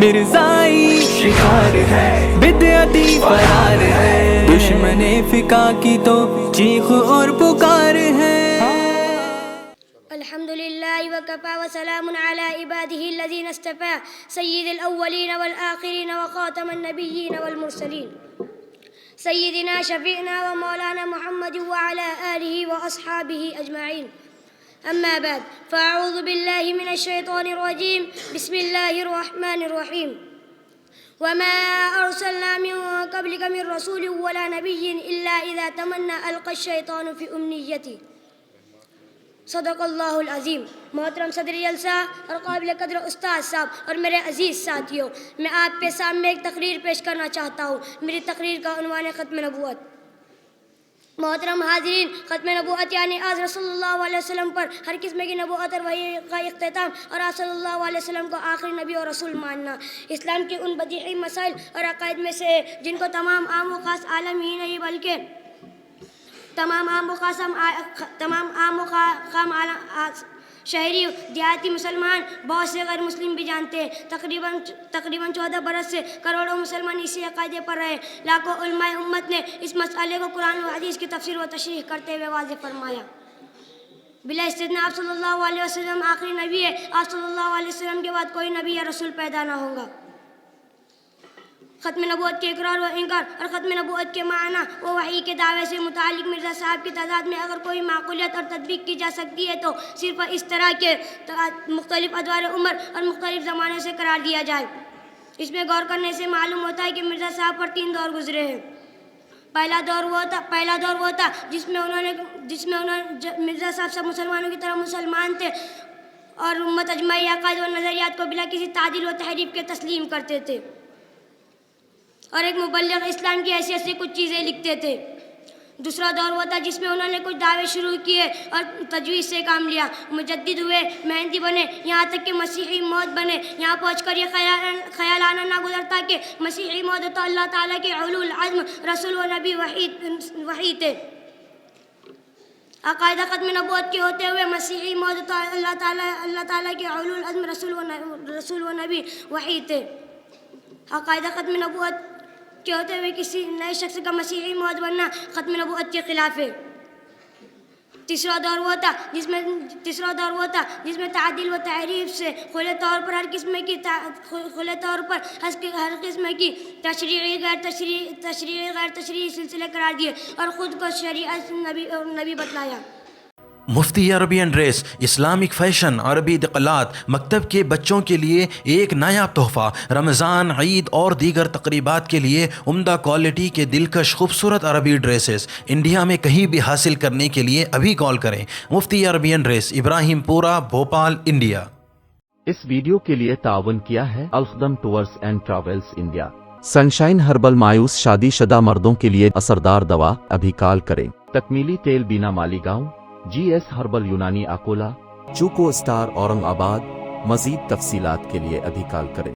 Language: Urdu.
مرزائی شکار ہے، بدعتی فرار ہے، دشمن فقہ کی تو چیخ اور پکار ہے۔ الحمد لله وكفى وسلام على عباده الذين اصطفى سيد الأولين والآخرين وخاتم النبيين والمرسلين سيدنا شفيعنا ومولانا محمد وعلى آله وأصحابه أجمعين. أما بعد، فأعوذ بالله من الشيطان الرجيم. بسم الله الرحمن الرحيم. وما أرسلنا من قبلك من رسول ولا نبي إلا إذا تمنى ألقى الشيطان في أمنيته. صدق اللہ العظیم. محترم صدر جلسہ اور قابل قدر استاد صاحب اور میرے عزیز ساتھیوں، میں آپ کے سامنے ایک تقریر پیش کرنا چاہتا ہوں. میری تقریر کا عنوان ہے ختم نبوت. محترم حاضرین، ختم نبوت یعنی آج رسول اللہ علیہ وسلم پر ہر قسم کی نبوت اور وحی کا اختتام، اور آپ صلی اللہ علیہ وسلم کو آخری نبی اور رسول ماننا. اسلام کے ان بدیہی مسائل اور عقائد میں سے جن کو تمام عام و خاص عالم ہی نہیں بلکہ تمام عام و خام شہری دیہاتی مسلمان، بہت سے غیر مسلم بھی جانتے ہیں. تقریباً 14 برس سے کروڑوں مسلمان اسی عقیدے پر رہے. لاکھوں علماء امت نے اس مسئلے کو قرآن و حدیث کی تفسیر و تشریح کرتے ہوئے واضح فرمایا. بلا استثناء آپ صلی اللہ علیہ وسلم آخری نبی ہے. آپ صلی اللہ علیہ وسلم کے بعد کوئی نبی یا رسول پیدا نہ ہوگا. ختم نبوت کے اقرار و انکار اور ختم نبوت کے معنی و وحی کے دعوے سے متعلق مرزا صاحب کی تعداد میں اگر کوئی معقولیت اور تطبیق کی جا سکتی ہے تو صرف اس طرح کے مختلف ادوار عمر اور مختلف زمانے سے قرار دیا جائے. اس میں غور کرنے سے معلوم ہوتا ہے کہ مرزا صاحب پر 3 دور گزرے ہیں. پہلا دور وہ تھا جس میں انہوں نے مرزا صاحب سب مسلمانوں کی طرح مسلمان تھے اور امت اجماعی عقائد و نظریات کو بلا کسی تعدیل و تحریف کے تسلیم کرتے تھے اور ایک مبلغ اسلام کی حیثیت سے کچھ چیزیں لکھتے تھے. دوسرا دور وہ تھا جس میں انہوں نے کچھ دعوے شروع کیے اور تجویز سے کام لیا. مجدد ہوئے، محنتی بنے، یہاں تک کہ مسیحی موت بنے. یہاں پہنچ کر یہ خیال آنا نہ گزرتا کہ مسیحی موت تو اللہ تعالیٰ کے علو العزم رسول و نبی وحی تھے. عقائدہ ختم نبوت کے ہوتے ہوئے مسیحی موت تو اللہ تعالیٰ کے علو العزم رسول و نبی وحی تھے. عقائدہ ختم نبوت کے ہوتے ہوئے کسی نئے شخص کا مسیحی موت بننا ختم نبوت کے خلاف ہے. تیسرا دور وہ تھا جس میں تعدیل و تحریف سے کھلے طور پر ہر قسم کی تشریعی غیر تشریعی سلسلے قرار دیے اور خود کو شریعت نبی بتلایا. مفتی عربی اینڈ ریس اسلامک فیشن عربی دقلات مکتب کے بچوں کے لیے ایک نایاب تحفہ. رمضان، عید اور دیگر تقریبات کے لیے عمدہ کوالٹی کے دلکش خوبصورت عربی ڈریسز انڈیا میں کہیں بھی حاصل کرنے کے لیے ابھی کال کریں. مفتی عربی اینڈ ریس، ابراہیم پورہ، بھوپال، انڈیا. اس ویڈیو کے لیے تعاون کیا ہے الخدم tours and travels India. Sunshine herbal مایوس شادی شدہ مردوں کے لیے اثردار دوا. ابھی کال کریں. تکمیلی تیل بینا مالیگاؤں، جی ایس ہربل یونانی اکولا، چوکو اسٹار اورنگ آباد. مزید تفصیلات کے لیے ابھی کال کریں.